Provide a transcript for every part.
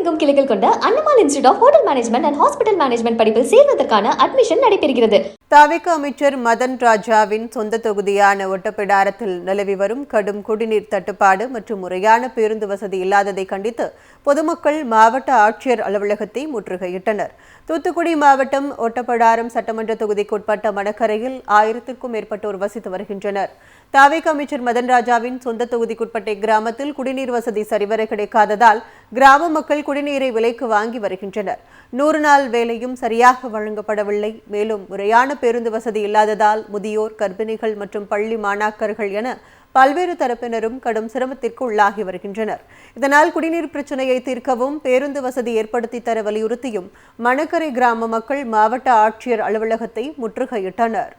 தமிழகமெங்கும் கிளைகள் கொண்ட Annamal institute of hotel management and hospital management படிப்பில் சேர்வதற்கான அட்மிஷன் நடைபெறுகிறது. தவிக அமைச்சர் மதன் ராஜாவின் சொந்த தொகுதியான ஒட்டப்பிடாரத்தில் நிலவி வரும் கடும் குடிநீர் தட்டுப்பாடு மற்றும் முறையான பேருந்து வசதி இல்லாததை கண்டித்து பொதுமக்கள் மாவட்ட ஆட்சியர் அலுவலகத்தை முற்றுகையிட்டனர். தூத்துக்குடி மாவட்டம் ஒட்டப்பிடாரம் சட்டமன்ற தொகுதிக்குட்பட்ட மணக்கரையில் 1000க்கும் மேற்பட்டோர் வசித்து வருகின்றனர். தவிக அமைச்சர் மதன் ராஜாவின் சொந்த தொகுதிக்குட்பட்ட கிராமத்தில் குடிநீர் வசதி சரிவர கிடைக்காததால் கிராம மக்கள் குடிநீரை விலைக்கு வாங்கி வருகின்றனர். 100 நாள் வேலையும் சரியாக வழங்கப்படவில்லை. மேலும் முறையான பேருந்து வசதி இல்லாததால் முதியோர், கர்ப்பிணிகள் மற்றும் பள்ளி மாணாக்கர்கள் என பல்வேறு தரப்பினரும் கடும் சிரமத்திற்கு உள்ளாகி வருகின்றனர். இதனால் குடிநீர் பிரச்சினையை தீர்க்கவும் பேருந்து வசதி ஏற்படுத்தி தர வலியுறுத்தியும் மணக்கரை கிராம மக்கள் மாவட்ட ஆட்சியர் அலுவலகத்தை முற்றுகையிட்டனர்.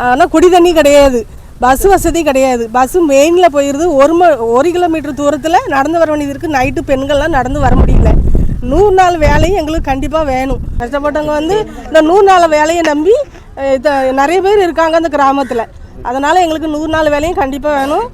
ஆனால் குடி தண்ணி கிடையாது, பஸ் வசதி கிடையாது. பஸ்ஸு மெயினில் போயிடுது. 1 கிலோமீட்டர் தூரத்தில் நடந்து வர வேண்டியது இருக்குது. நைட்டு பெண்கள்லாம் நடந்து வர முடியல. 100 நாள் வேலையும் எங்களுக்கு கண்டிப்பாக வேணும். கஷ்டப்பட்டவங்க இந்த 100 நாள் வேலையை நம்பி நிறைய பேர் இருக்காங்க அந்த கிராமத்தில். அதனால் எங்களுக்கு 100 நாள் வேலையும் கண்டிப்பாக வேணும்.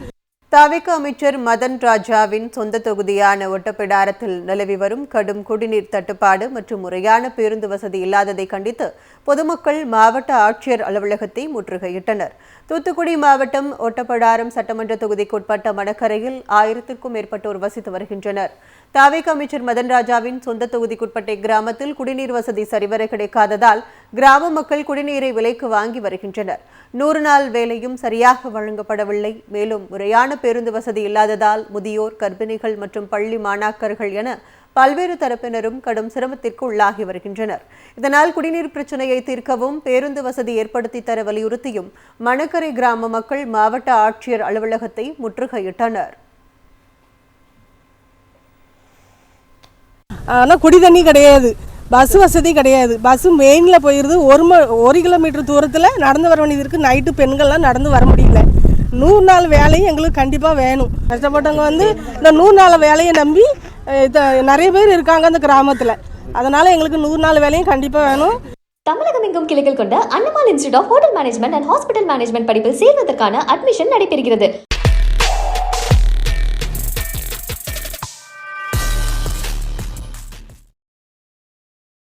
தவிக அமைச்சர் மதன் ராஜாவின் சொந்த தொகுதியான ஒட்டப்பிடாரத்தில் நிலவி வரும் கடும் குடிநீர் தட்டுப்பாடு மற்றும் முறையான பேருந்து வசதி இல்லாததை கண்டித்து பொதுமக்கள் மாவட்ட ஆட்சியர் அலுவலகத்தை முற்றுகையிட்டனர். தூத்துக்குடி மாவட்டம் ஒட்டப்பிடாரம் சட்டமன்ற தொகுதிக்குட்பட்ட மணக்கரையில் 1000க்கும் மேற்பட்டோர் வசித்து வருகின்றனர். தவிக அமைச்சர் மதன் ராஜாவின் சொந்த தொகுதிக்குட்பட்ட கிராமத்தில் குடிநீர் வசதி சரிவர கிடைக்காததால் கிராம மக்கள் குடிநீரை விலைக்கு வாங்கி வருகின்றனர். 100 நாள் வேலையும் சரியாக வழங்கப்படவில்லை. மேலும் முறையான பேருந்து வசதி இல்லாததால் முதியோர், கர்ப்பிணிகள் மற்றும் பள்ளி மாணாக்கர்கள் என பல்வேறு தரப்பினரும் கடும் சிரமத்திற்கு உள்ளாகி வருகின்றனர். இதனால் குடிநீர் பிரச்சினையை தீர்க்கவும் பேருந்து வசதி ஏற்படுத்தி தர வலியுறுத்தியும் மணக்கரை கிராம மக்கள் மாவட்ட ஆட்சியர் அலுவலகத்தை முற்றுகையிட்டனர். ஆனால் குடி தண்ணி கிடையாது, பஸ் வசதி கிடையாது. பஸ்ஸு மெயினில் போயிடுது. 1 கிலோமீட்டர் தூரத்தில் நடந்து வர வேண்டியது இருக்குது. நைட்டு பெண்கள்லாம் நடந்து வர முடியல. 100 நாள் வேலையும் எங்களுக்கு கண்டிப்பாக வேணும். கஷ்டப்பட்டவங்க இந்த 100 நாள் வேலையை நம்பி நிறைய பேர் இருக்காங்க அந்த கிராமத்தில். அதனால் எங்களுக்கு 100 நாள் வேலையும் கண்டிப்பாக வேணும். தமிழகமெங்கும் கிளைகள் கொண்ட Annamal institute of hotel management and hospital management படிப்பில் சேர்வதற்கான அட்மிஷன் நடைபெறுகிறது.